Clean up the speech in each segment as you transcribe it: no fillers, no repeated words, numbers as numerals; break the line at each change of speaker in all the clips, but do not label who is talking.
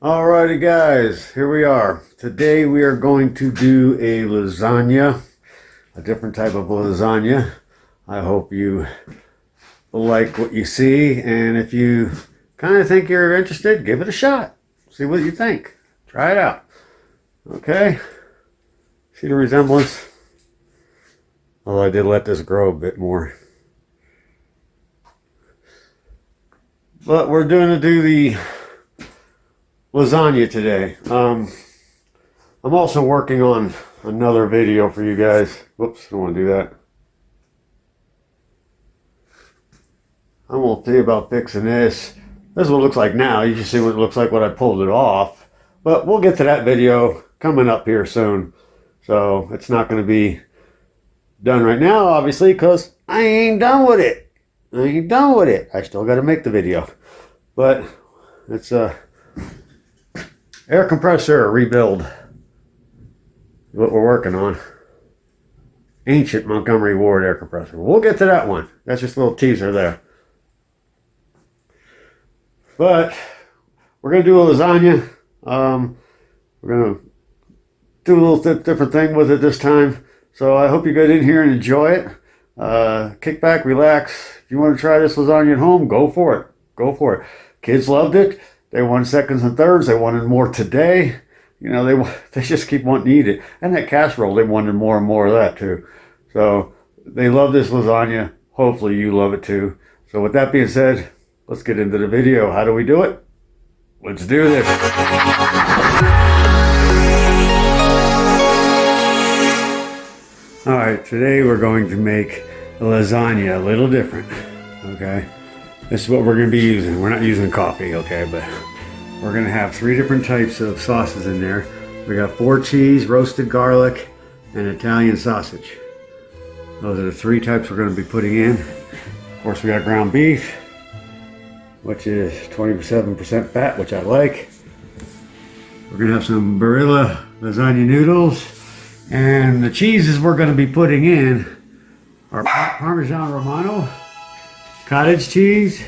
Alrighty guys, here we are. Today we are going to do a lasagna, a different type of lasagna. I hope you like what you see, and if you kind of think you're interested, give it a shot. See what you think. Try it out. Okay? See the resemblance? Although I did let this grow a bit more. But we're going to do the lasagna today. I'm also working on another video for you guys. Whoops, I don't want to do that. I won't see about fixing this. This is what it looks like now. You can see what it looks like when I pulled it off. But we'll get to that video coming up here soon. So it's not going to be done right now, obviously, because I ain't done with it. I ain't done with it. I still got to make the video. But it's air compressor rebuild, what we're working on. Ancient Montgomery Ward air compressor. We'll get to that one. That's just a little teaser there. But we're going to do a lasagna. We're going to do a little different thing with it this time. So I hope you get in here and enjoy it. Kick back, relax. If you want to try this lasagna at home, go for it. Go for it. Kids loved it. They wanted seconds and thirds. They wanted more today. You know, they just keep wanting to eat it. And that casserole, they wanted more and more of that too. So they love this lasagna. Hopefully you love it too. So with that being said, let's get into the video. How do we do it? Let's do this. All right, today we're going to make a lasagna a little different, okay? This is what we're going to be using. We're not using coffee, okay? But we're going to have 3 different types of sauces in there. We got 4 cheese, roasted garlic, and Italian sausage. Those are the 3 types we're going to be putting in. Of course, we got ground beef, which is 27% fat, which I like. We're going to have some Barilla lasagna noodles. And the cheeses we're going to be putting in are Parmesan Romano, cottage cheese,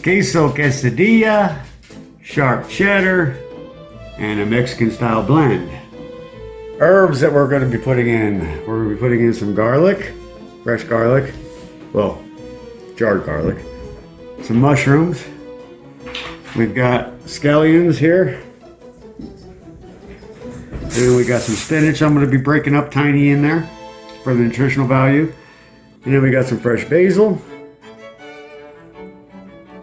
queso quesadilla, sharp cheddar, and a Mexican style blend. Herbs that we're going to be putting in. We're going to be putting in some garlic, fresh garlic, well, jarred garlic, some mushrooms. We've got scallions here. And we got some spinach I'm going to be breaking up tiny in there for the nutritional value. And then we got some fresh basil.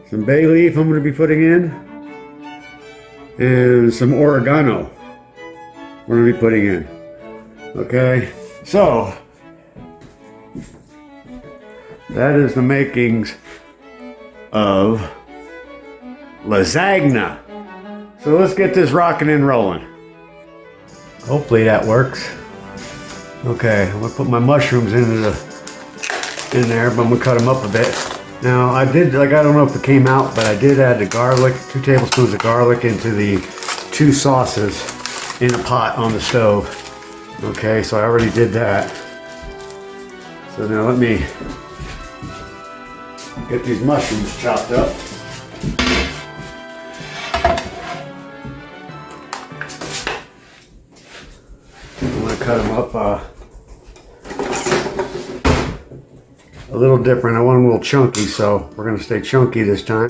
Some bay leaf I'm going to be putting in. And some oregano we're going to be putting in. Okay, so that is the makings of lasagna. So let's get this rocking and rolling. Hopefully that works. Okay, I'm gonna put my mushrooms in there, but I'm gonna cut them up a bit. Now I don't know if it came out, but I did add the garlic, 2 tablespoons of garlic into the 2 sauces in a pot on the stove. Okay, so I already did that. So now let me get these mushrooms chopped up. Cut them up a little different. I want them a little chunky, so we're going to stay chunky this time.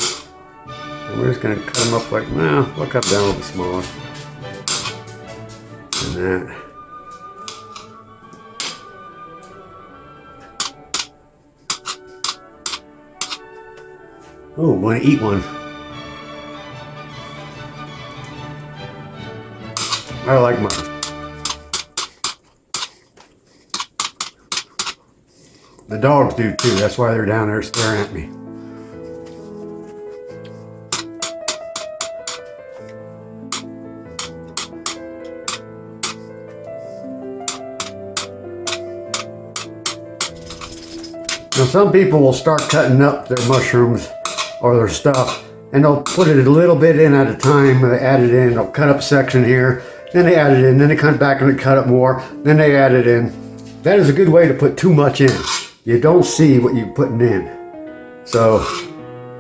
And we're just going to cut them up like, we'll cut them down a little bit smaller. And that. Oh, I'm going to eat one. I like mine. The dogs do too, that's why they're down there staring at me. Now some people will start cutting up their mushrooms or their stuff and they'll put it a little bit in at a time. They add it in, they'll cut up a section here, then they add it in, then they come back and they cut up more, then they add it in. That is a good way to put too much in. You don't see what you're putting in. So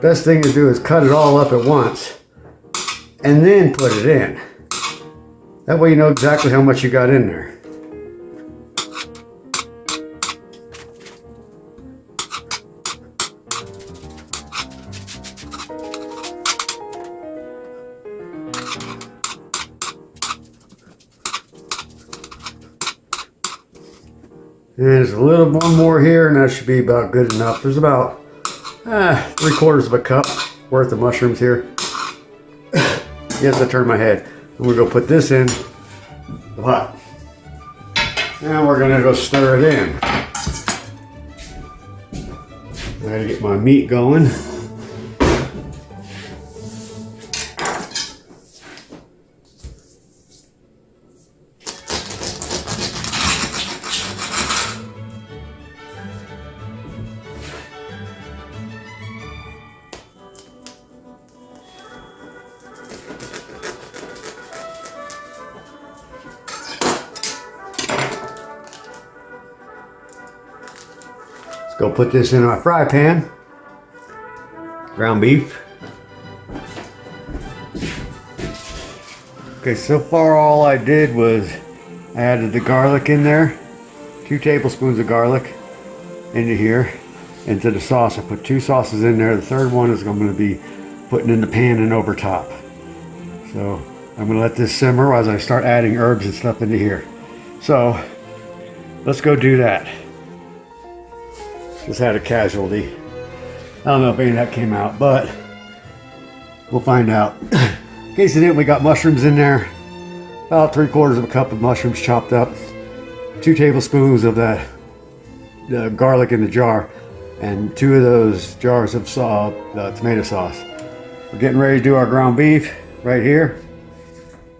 best thing to do is cut it all up at once and then put it in. That way you know exactly how much you got in there. And there's a little one more here, and that should be about good enough. There's about 3/4 of a cup worth of mushrooms here. Yes, I turned my head. I'm gonna go put this in the pot. Now we're gonna go stir it in. I gotta get my meat going. Let's go put this in my fry pan. Ground beef. Okay, so far all I did was I added the garlic in there. 2 tablespoons of garlic into here. Into the sauce. I put 2 sauces in there. The third one is I'm going to be putting in the pan and over top. So I'm going to let this simmer as I start adding herbs and stuff into here. So let's go do that. Just had a casualty. I don't know if any of that came out, but we'll find out. In case it didn't, we got mushrooms in there. About 3/4 of a cup of mushrooms chopped up. 2 tablespoons of the garlic in the jar. And 2 of those jars of tomato sauce. We're getting ready to do our ground beef right here.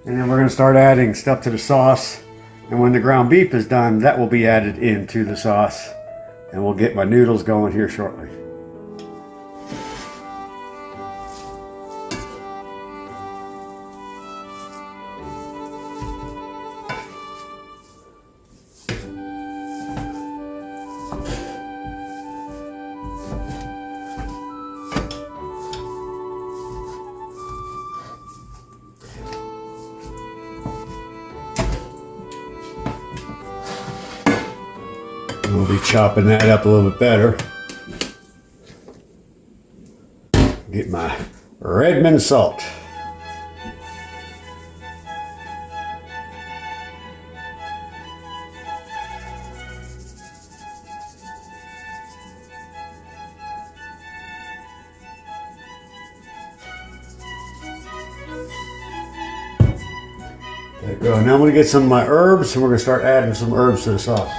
And then we're going to start adding stuff to the sauce. And when the ground beef is done, that will be added into the sauce. And we'll get my noodles going here shortly. We'll be chopping that up a little bit better. Get my Redmond salt. There you go. Now I'm going to get some of my herbs, and we're going to start adding some herbs to the sauce.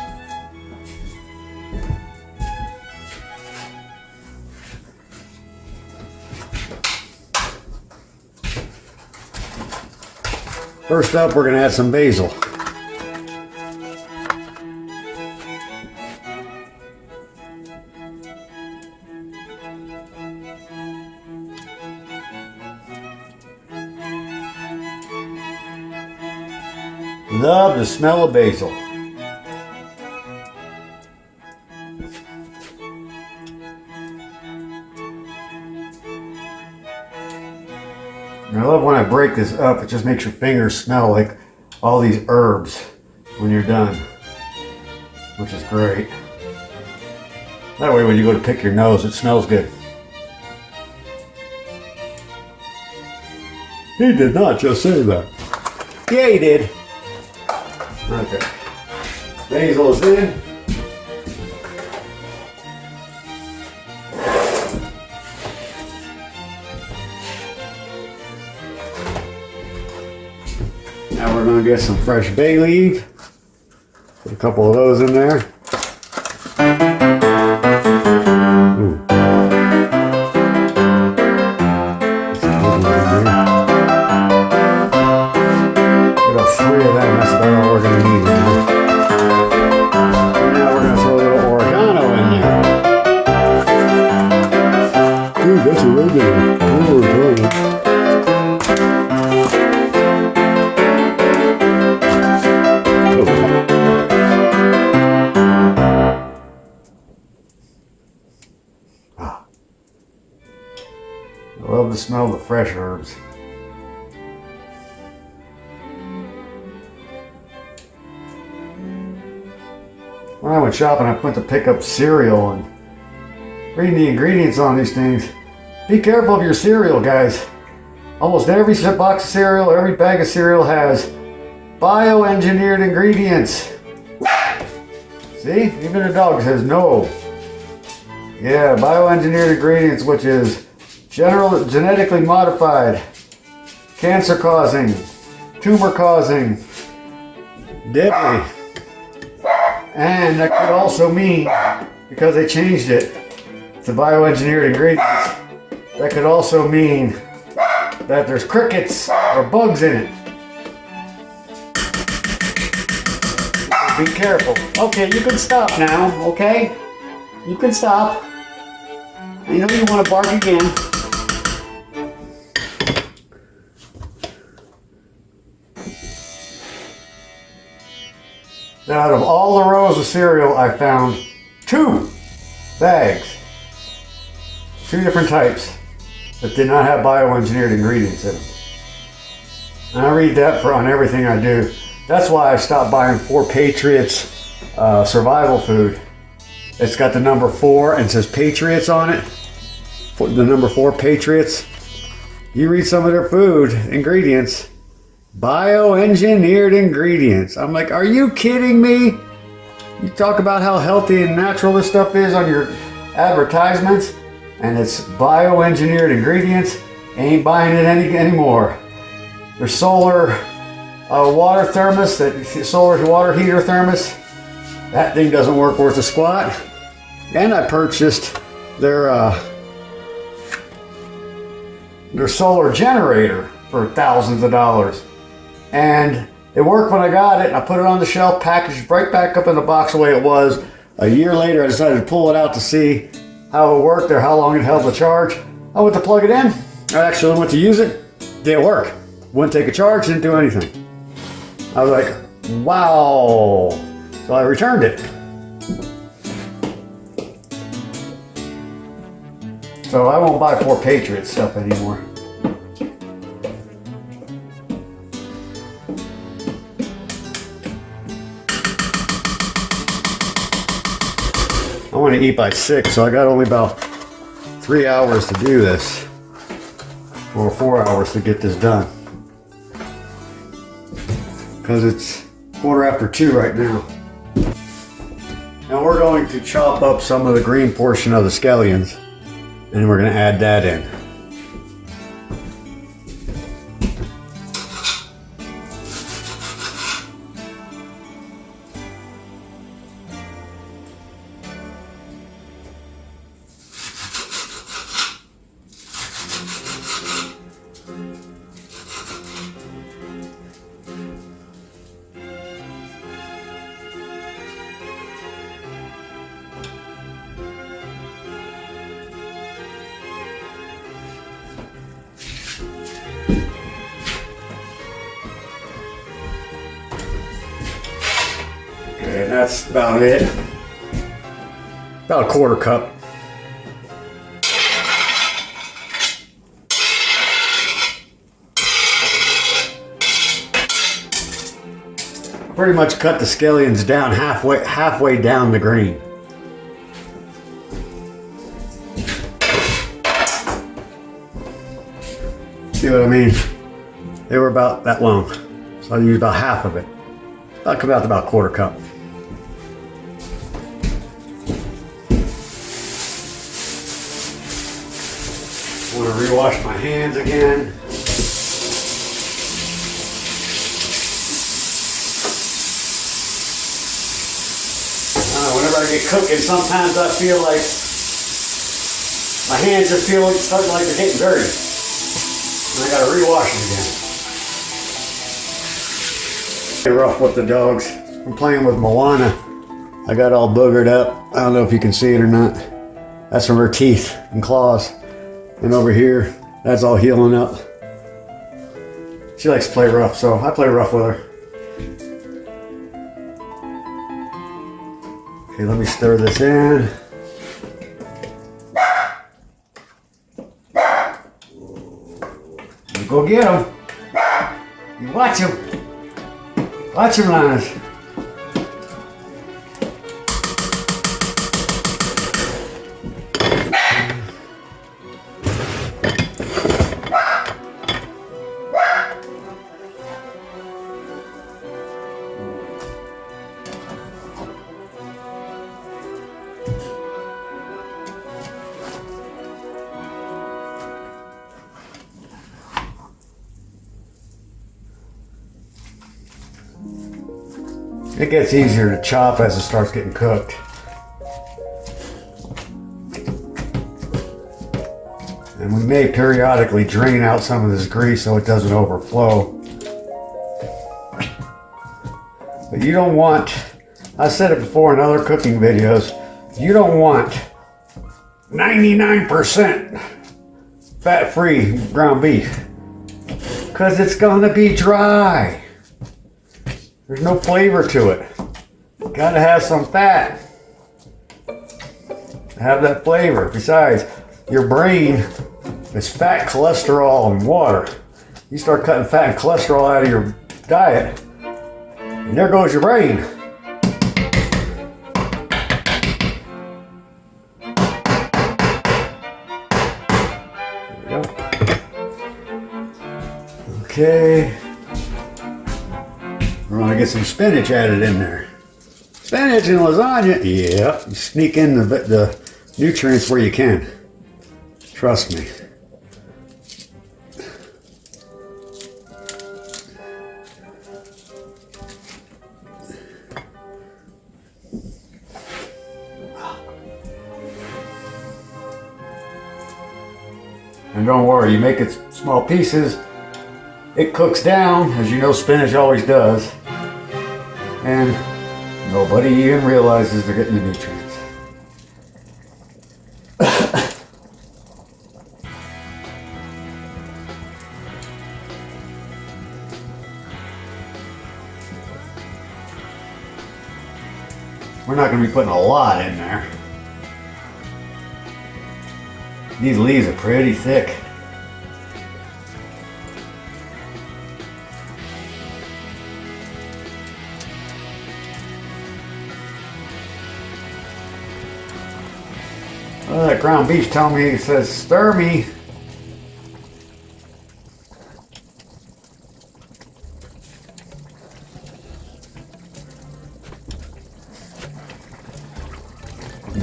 First up, we're going to add some basil. Love the smell of basil. And I love when I break this up, it just makes your fingers smell like all these herbs when you're done, which is great. That way when you go to pick your nose, it smells good. He did not just say that. Yeah, he did. Okay. Basil is in. Now we're going to get some fresh bay leaf. Put a couple of those in there. Ooh. Get about 3 of them. That's about all we're going to need now. And now we're going to throw a little oregano in there. Ooh, that's oregano. I love the smell of the fresh herbs. when I went shopping, I went to pick up cereal and reading the ingredients on these things. Be careful of your cereal, guys. Almost every box of cereal, every bag of cereal has bioengineered ingredients. See, even the dog says no. Yeah, bioengineered ingredients, which is genetically modified, cancer causing, tumor causing, deadly. And that could also mean, because they changed it to bioengineered ingredients, that could also mean that there's crickets or bugs in it. Be careful. Okay, you can stop now, okay? You can stop. I know you want to bark again. Now, out of all the rows of cereal, I found 2 bags. 2 different types that did not have bioengineered ingredients in them. And I read that on everything I do. That's why I stopped buying 4 Patriots survival food. It's got the number 4 and says Patriots on it. The number 4 Patriots. You read some of their food ingredients. Bioengineered ingredients. I'm like, are you kidding me? You talk about how healthy and natural this stuff is on your advertisements, and it's bioengineered ingredients. Ain't buying it anymore. There's solar water thermos, that solar water heater thermos. That thing doesn't work worth a squat. And I purchased their solar generator for thousands of dollars. And it worked when I got it. I put it on the shelf, packaged right back up in the box the way it was. A year later, I decided to pull it out to see how it worked or how long it held the charge. I went to plug it in. I actually went to use it. Didn't work. Wouldn't take a charge, didn't do anything. I was like, wow. So I returned it. So I won't buy 4 Patriots stuff anymore. I want to eat by 6, so I got only about 3 hours to do this, or 4 hours to get this done, because it's 2:15 right now. Now we're going to chop up some of the green portion of the scallions, and we're going to add that in. And that's about it. About a 1/4 cup. Pretty much cut the scallions down halfway down the green. See what I mean? They were about that long, so I used about half of it. That'll come out to about a 1/4 cup. I want to rewash my hands again. Whenever I get cooking, sometimes I feel like my hands just feel like starting like they're getting dirty. And I gotta rewash them again. Rough with the dogs. I'm playing with Moana. I got all boogered up. I don't know if you can see it or not. That's from her teeth and claws. And over here, that's all healing up. She likes to play rough, so I play rough with her. Okay, let me stir this in. You go get them. You watch them. Watch them, Linus. It gets easier to chop as it starts getting cooked. And we may periodically drain out some of this grease so it doesn't overflow. But you don't want, I said it before in other cooking videos, you don't want 99% fat-free ground beef, because it's gonna be dry. There's no flavor to it. Gotta have some fat to have that flavor. Besides, your brain is fat, cholesterol, and water. You start cutting fat and cholesterol out of your diet, and there goes your brain. There we go. Okay. We're gonna get some spinach added in there. Spinach and lasagna, yeah. You sneak in the nutrients where you can. Trust me. And don't worry, you make it small pieces, it cooks down, as you know spinach always does, and nobody even realizes they're getting the nutrients. We're not going to be putting a lot in there. These leaves are pretty thick. Well, that ground beef telling me, it says, stir me.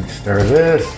Stir this.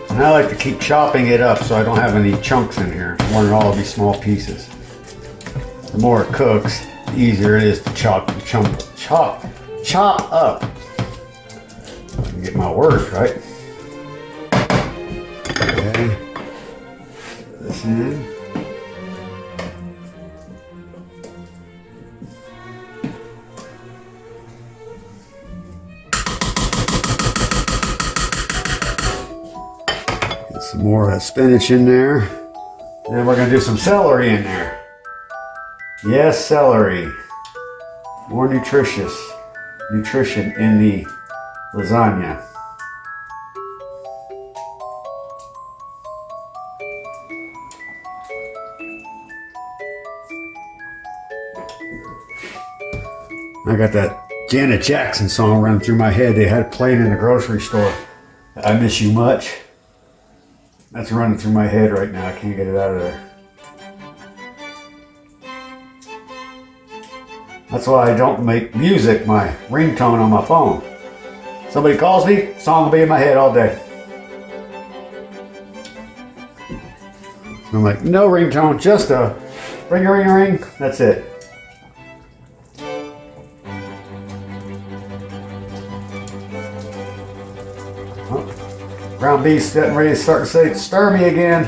And I like to keep chopping it up so I don't have any chunks in here. I want it all to be small pieces. The more it cooks, the easier it is to chop up. I can get my words right. Okay. Put this in. Some more spinach in there. And we're going to do some celery in there. Yes, celery. More nutrition in the lasagna. I got that Janet Jackson song running through my head. They had it playing in the grocery store. I Miss You Much. That's running through my head right now. I can't get it out of there. That's why I don't make music my ringtone on my phone. Somebody calls me, song will be in my head all day. I'm like, no ringtone, just a ring, ring, ring. That's it. Ground beef's getting ready to start to say, stir me again.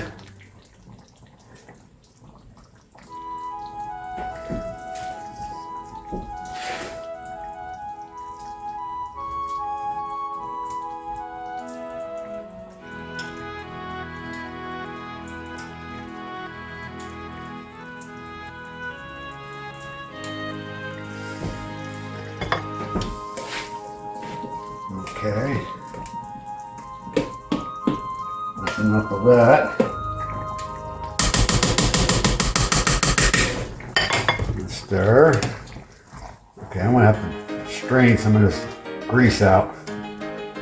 Okay. That's enough of that. Stir. Okay, I'm gonna have to strain some of this grease out.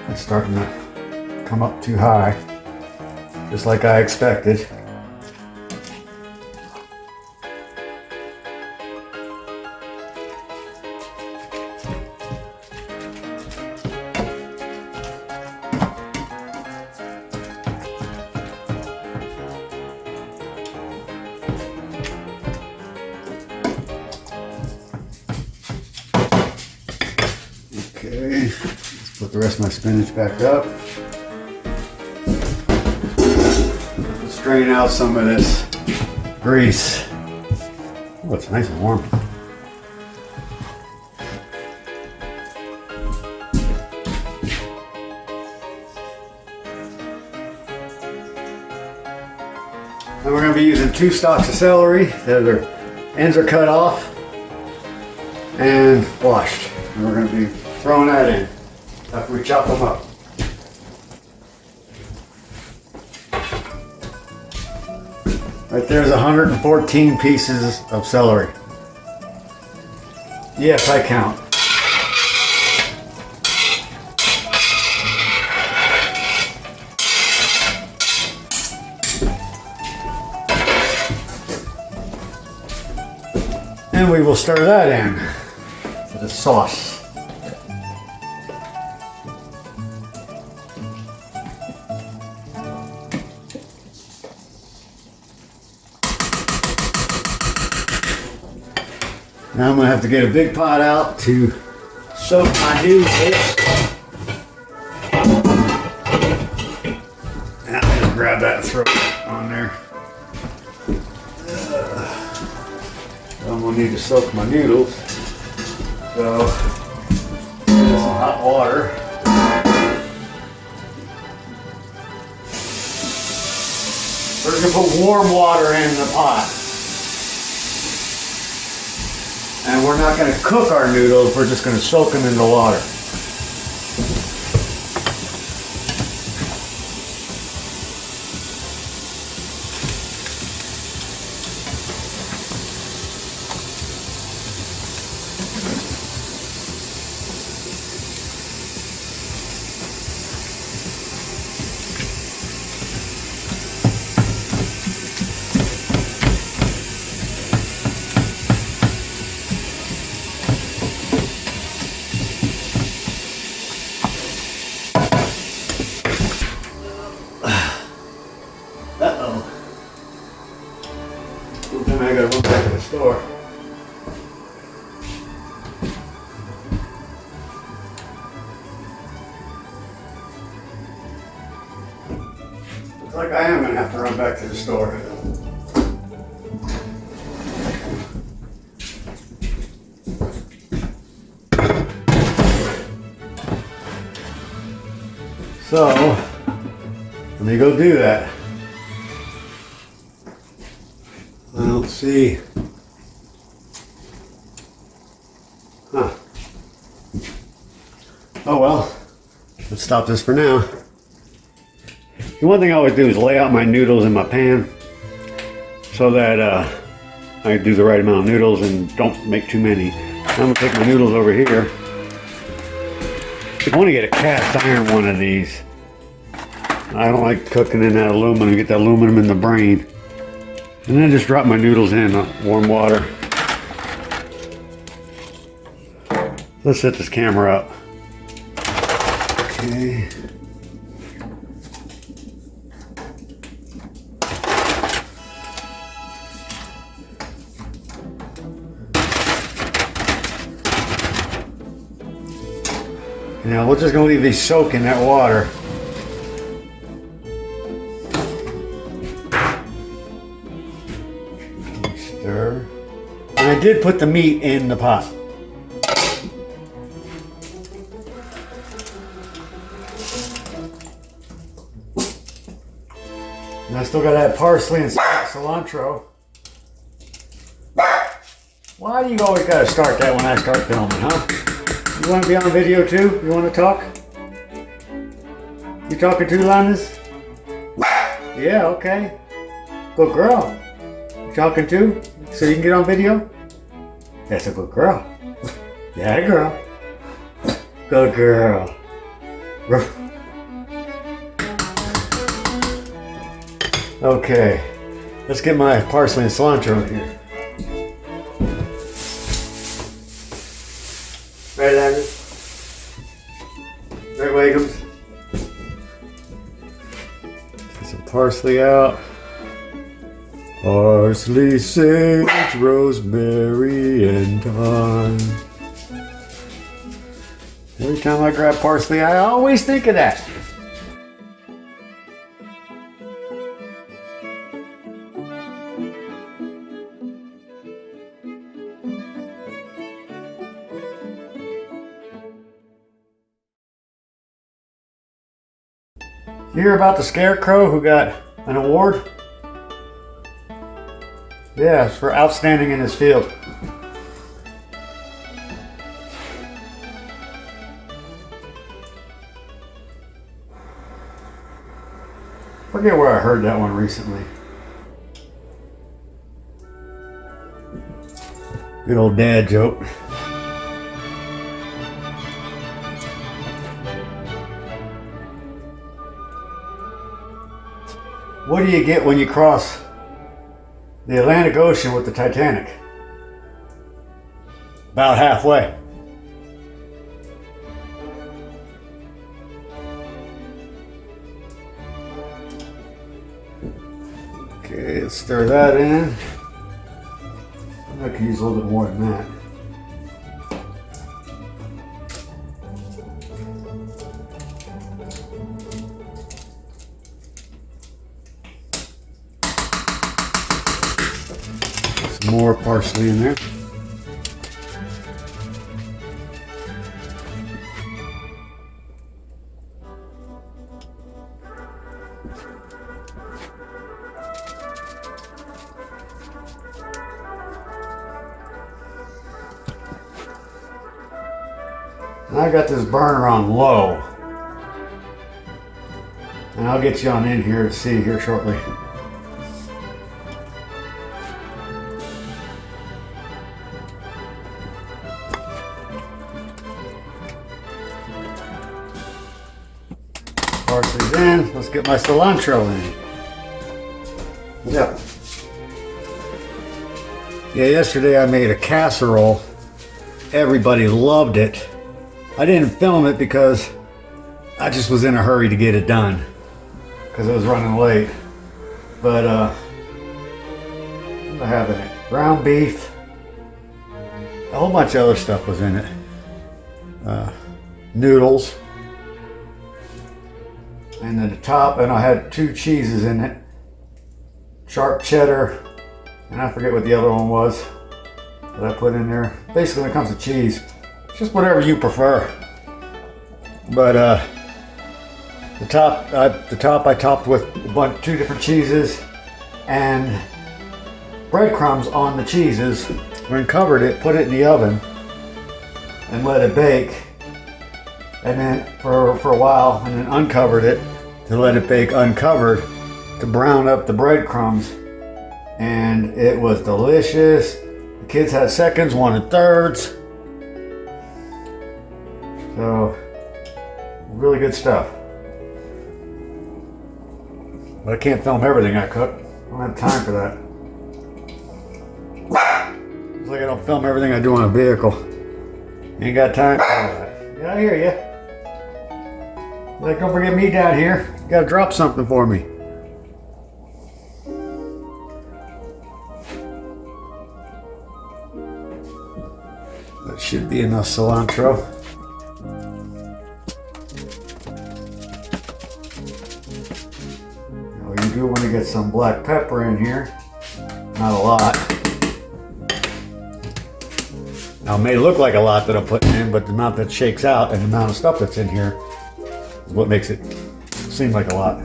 It's starting to come up too high, just like I expected. Okay, let's put the rest of my spinach back up. Strain out some of this grease. Oh, it's nice and warm. And we're going to be using 2 stalks of celery. Their ends are cut off and washed. And we're going to be throwing that in after we chop them up. Right there's 114 pieces of celery. Yes, I count. And we will stir that in for the sauce. Now I'm going to have to get a big pot out to soak my noodles. And I'll just grab that and throw it on there. I'm going to need to soak my noodles. So, get some hot water. We're going to put warm water in the pot. And we're not going to cook our noodles, we're just going to soak them in the water. Then I gotta run back to the store. Looks like I am gonna have to run back to the store. So, let me go do that. I don't see. Huh. Oh well, let's stop this for now. The one thing I always do is lay out my noodles in my pan so that I do the right amount of noodles and don't make too many. I'm gonna take my noodles over here. I want to get a cast iron one of these. I don't like cooking in that aluminum, get the aluminum in the brain. And then just drop my noodles in warm water. Let's set this camera up. Okay. Now we're just gonna leave these soak in that water. Stir. And I did put the meat in the pot. And I still gotta add parsley and cilantro. Why do you always gotta start that when I start filming, huh? You want to be on video too? You want to talk? You talking too, Linus? Yeah, okay. Good girl. You talking too? So you can get on video? That's a good girl. Yeah, girl. Good girl. Okay, let's get my parsley and cilantro in here. Right, Landon? Right, Wiggums? Get some parsley out. Parsley, sage, rosemary, and thyme. Every time I grab parsley, I always think of that. You hear about the scarecrow who got an award? Yeah, it's for outstanding in his field. Forget where I heard that one recently. Good old dad joke. What do you get when you cross the Atlantic Ocean with the Titanic? About halfway. Okay, let's stir that in. I could use a little bit more than that. Some more parsley in there. I got this burner on low, and I'll get you on in here to see here shortly. Parsley's in. Let's get my cilantro in. Yep. Yeah, yesterday I made a casserole. Everybody loved it. I didn't film it because I just was in a hurry to get it done because it was running late. But what do I have in it? Ground beef. A whole bunch of other stuff was in it. Noodles. And then the top, and I had 2 cheeses in it. Sharp cheddar, and I forget what the other one was that I put in there. Basically, when it comes to cheese, just whatever you prefer. But the top I topped with 2 different cheeses and breadcrumbs on the cheeses. Then covered it, put it in the oven, and let it bake. And then for a while, and then uncovered it to let it bake uncovered to brown up the breadcrumbs. And it was delicious. The kids had seconds, wanted thirds. So, really good stuff. But I can't film everything I cook. I don't have time for that. It's like I don't film everything I do on a vehicle. Ain't got time for that. Yeah, I hear you. Like, don't forget me down here. You gotta drop something for me. That should be enough cilantro. You do want to get some black pepper in here. Not a lot. Now it may look like a lot that I'm putting in, but the amount that shakes out and the amount of stuff that's in here is what makes it seem like a lot.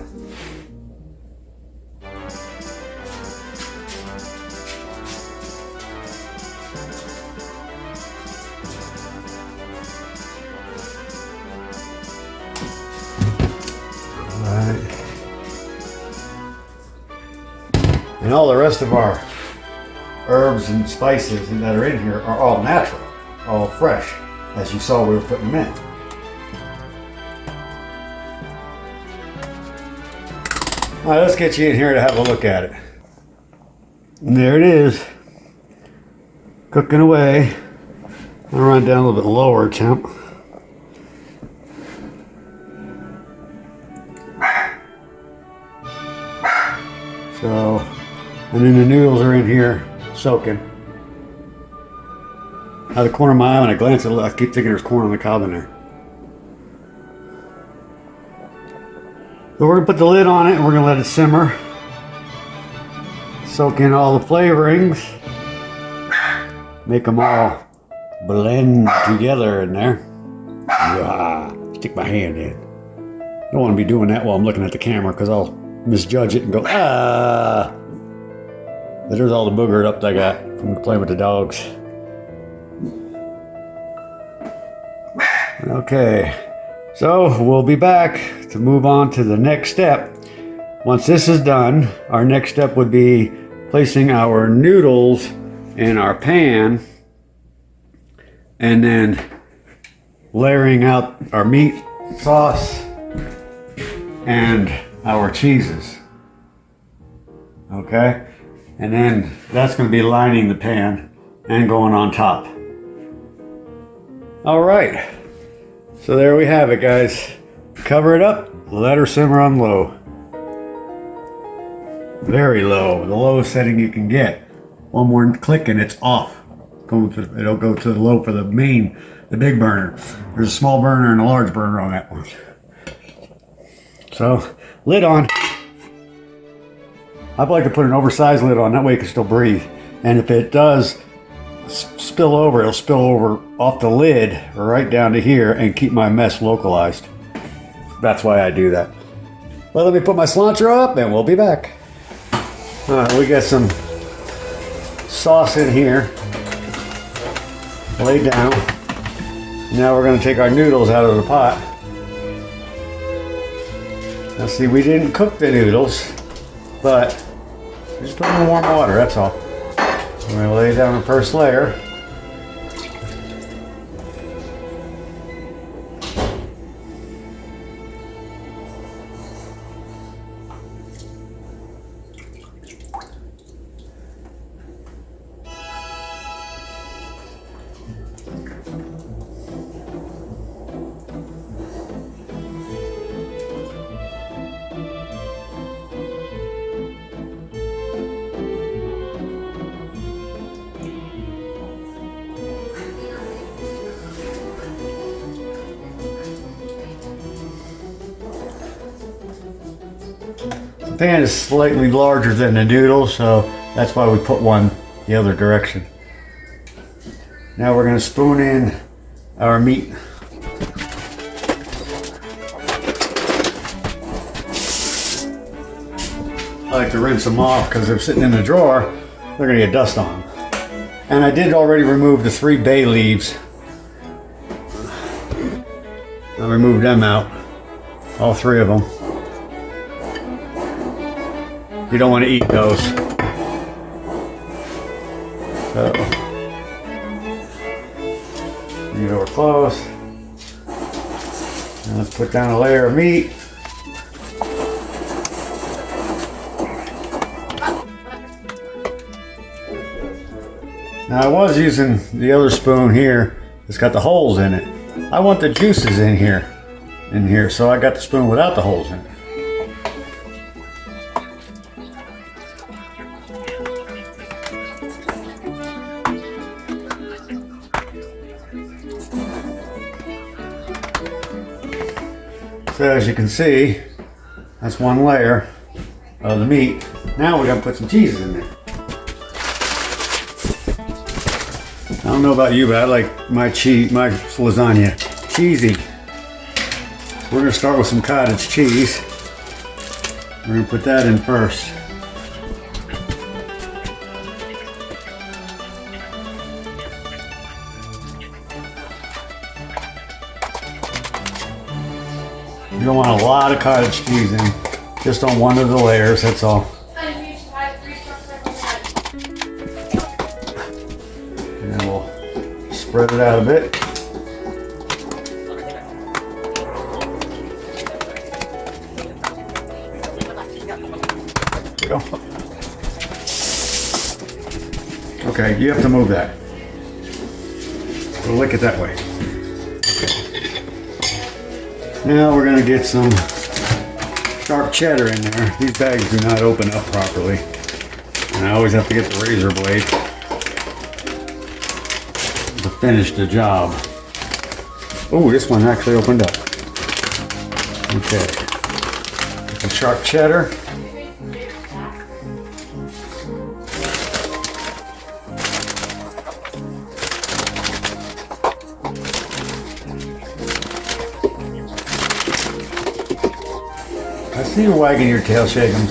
And all the rest of our herbs and spices that are in here are all natural, all fresh, as you saw we were putting them in. All right, let's get you in here to have a look at it. And there it is, cooking away. I'll run down a little bit lower temp. So, and then the noodles are in here soaking. Out of the corner of my eye, when I glance at it, I keep thinking there's corn on the cob in there. So we're gonna put the lid on it and we're gonna let it simmer. Soak in all the flavorings. Make them all blend together in there. Ah, stick my hand in. Don't want to be doing that while I'm looking at the camera because I'll misjudge it and go, ah. But there's all the booger up that I got from playing with the dogs. Okay, so we'll be back to move on to the next step. Once this is done, our next step would be placing our noodles in our pan and then layering out our meat sauce and our cheeses. Okay, and then that's going to be lining the pan and going on top. All right, so there we have it, guys. Cover it up, let her simmer on low. Very low, the lowest setting you can get. One more click and it's off. It'll go to the low for the big burner. There's a small burner and a large burner on that one. So, lid on. I'd like to put an oversized lid on, that way it can still breathe. And if it does spill over, it'll spill over off the lid right down to here and keep my mess localized. That's why I do that. Well, let me put my cilantro up and we'll be back. All right, we got some sauce in here, laid down. Now we're going to take our noodles out of the pot. Now see, we didn't cook the noodles, but just put them in warm water, that's all. We're going to lay down the first layer. The pan is slightly larger than the noodles, so that's why we put one the other direction. Now we're going to spoon in our meat. I like to rinse them off because they're sitting in the drawer, they're going to get dust on them. And I did already remove the 3 bay leaves. I removed them out, all 3 of them. You don't want to eat those. So, bring it over close. And let's put down a layer of meat. Now I was using the other spoon here. It's got the holes in it. I want the juices in here, so I got the spoon without the holes in it. So as you can see, that's one layer of the meat. Now we're gonna put some cheeses in there. I don't know about you, but I like my lasagna cheesy. So we're gonna start with some cottage cheese. We're gonna put that in first. You don't want a lot of cottage cheese in, just on one of the layers, that's all. And then we'll spread it out a bit. Okay, you have to move that. So lick it that way. Now we're gonna get some sharp cheddar in there. These bags do not open up properly. And I always have to get the razor blade to finish the job. Oh, this one actually opened up. Okay. Get some sharp cheddar. I see you wagging your tail, Shakums.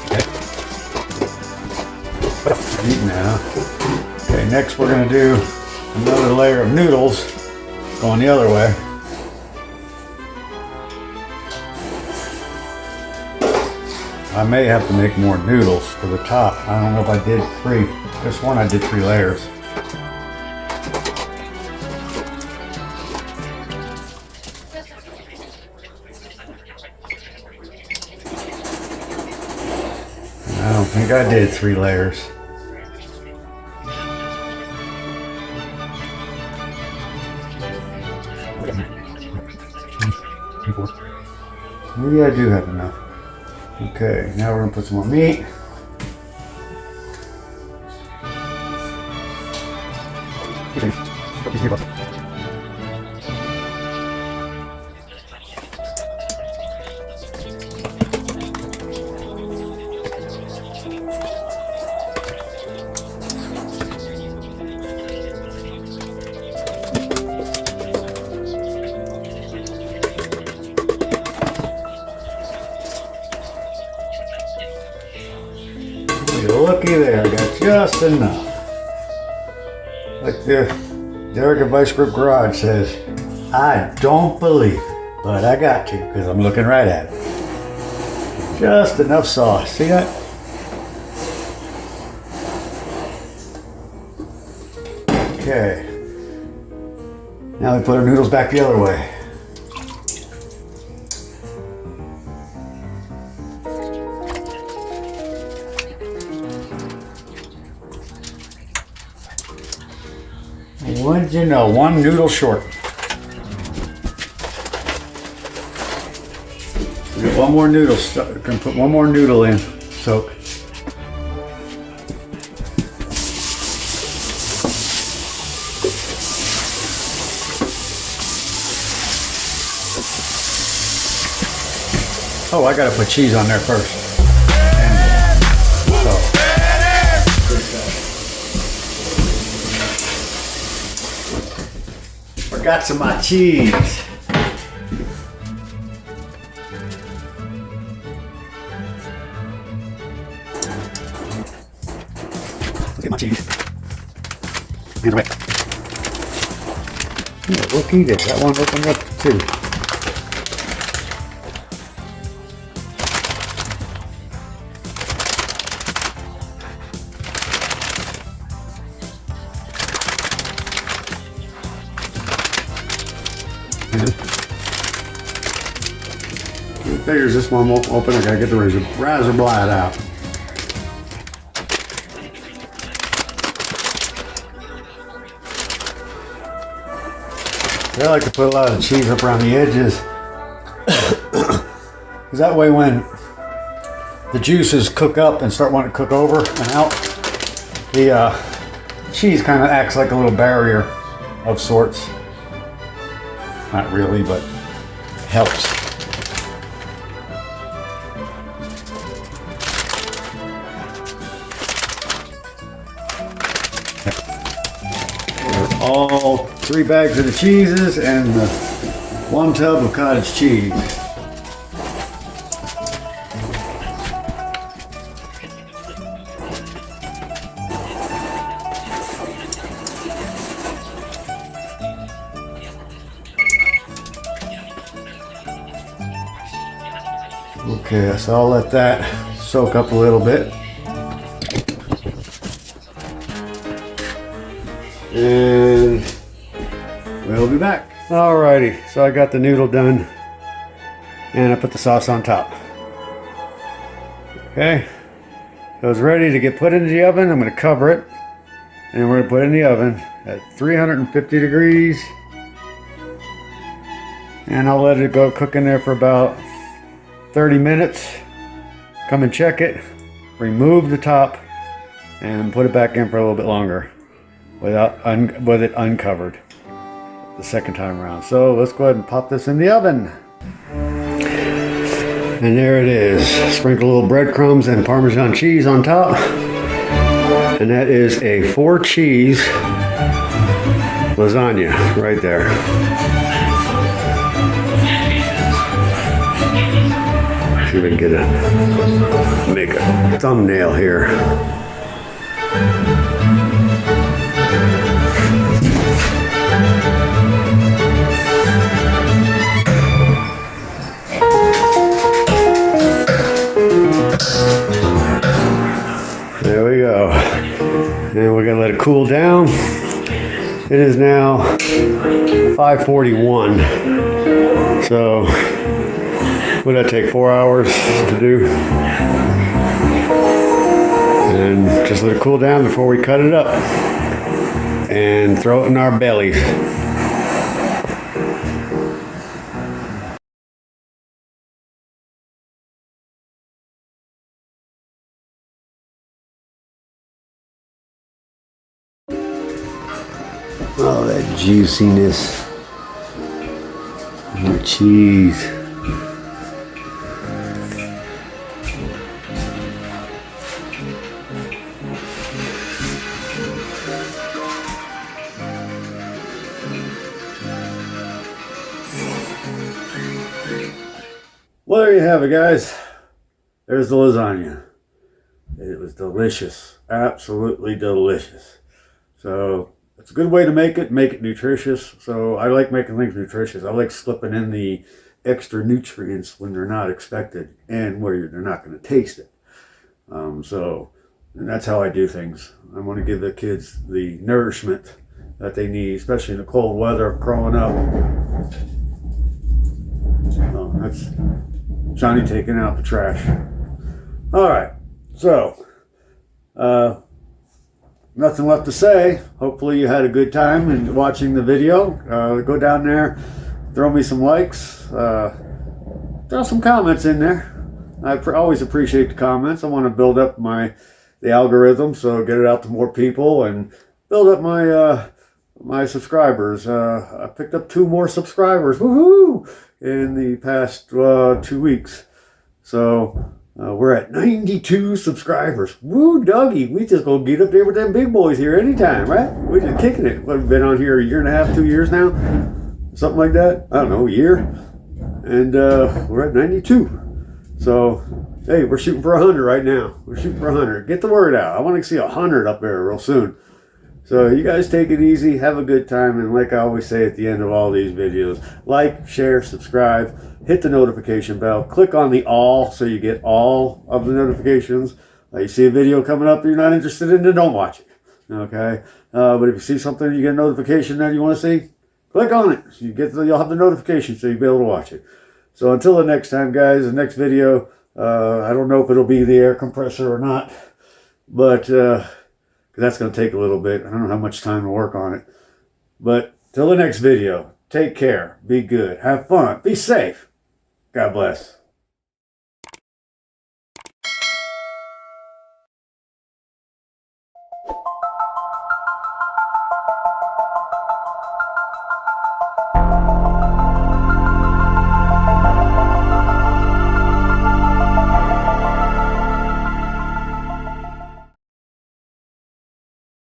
Okay. Now. Okay, next we're going to do another layer of noodles going the other way. I may have to make more noodles for the top. I don't know if I did 3. This one I did 3 layers. I don't think I did 3 layers. Maybe I do have enough. Okay, now we're gonna put some more meat. Looky there, I got just enough. Like the Derek at Vice Grip Garage says, I don't believe it, but I got to because I'm looking right at it. Just enough sauce. See that? Okay. Now we put our noodles back the other way. What did you know? 1 noodle short. We got 1 more noodle. Can put 1 more noodle in. Soak. Oh, I gotta put cheese on there first. Forgot some of my cheese. Let's get my cheese. Hands away. Yeah, looky there. That one opened up too. Figures this one won't open. I gotta get the razor blade out. I like to put a lot of cheese up around the edges, because that way when the juices cook up and start wanting to cook over and out, the cheese kind of acts like a little barrier of sorts. Not really, but helps. All 3 bags of the cheeses and 1 tub of cottage cheese. Okay, so I'll let that soak up a little bit. And we'll be back. Alrighty, so I got the noodle done. and I put the sauce on top. Okay, so it's ready to get put into the oven. I'm going to cover it, and we're going to put it in the oven at 350 degrees, and I'll let it go cook in there for about 30 minutes. Come and check it, remove the top, and put it back in for a little bit longer with it uncovered the second time around. So let's go ahead and pop this in the oven. And there it is. Sprinkle a little breadcrumbs and Parmesan cheese on top. And that is a 4-cheese lasagna right there. See if we can make a thumbnail here. There we go. And we're gonna let it cool down. It is now 5:41. So would that take 4 hours to do? And just let it cool down before we cut it up and throw it in our bellies. Oh, that juiciness. And the cheese. Well, there you have it, guys. There's the lasagna. It was delicious. Absolutely delicious. So it's a good way to make it nutritious. So I like making things nutritious. I like slipping in the extra nutrients when they're not expected and where they're not going to taste it. And that's how I do things. I want to give the kids the nourishment that they need, especially in the cold weather growing up. Oh, that's Johnny taking out the trash. All right, so nothing left to say. Hopefully you had a good time in watching the video. Go down there, throw me some likes, throw some comments in there. I always appreciate the comments. I want to build up the algorithm, so get it out to more people and build up my subscribers. I picked up 2 more subscribers, woohoo, in the past 2 weeks. So we're at 92 subscribers. Woo, doggy. We just gonna get up there with them big boys here anytime, right? We're just kicking it. We've been on here a year and a half, 2 years now. Something like that. I don't know, a year. And we're at 92. So, hey, we're shooting for 100 right now. We're shooting for 100. Get the word out. I want to see 100 up there real soon. So you guys take it easy, have a good time, and like I always say at the end of all these videos, like, share, subscribe, hit the notification bell, click on the all so you get all of the notifications. You see a video coming up you're not interested in, then don't watch it, okay? But if you see something you get a notification that you want to see, click on it. You'll have the notification so you'll be able to watch it. So until the next time, guys, the next video, I don't know if it'll be the air compressor or not, but that's going to take a little bit. I don't know how much time to work on it. But till the next video, take care, be good, have fun, be safe. God bless.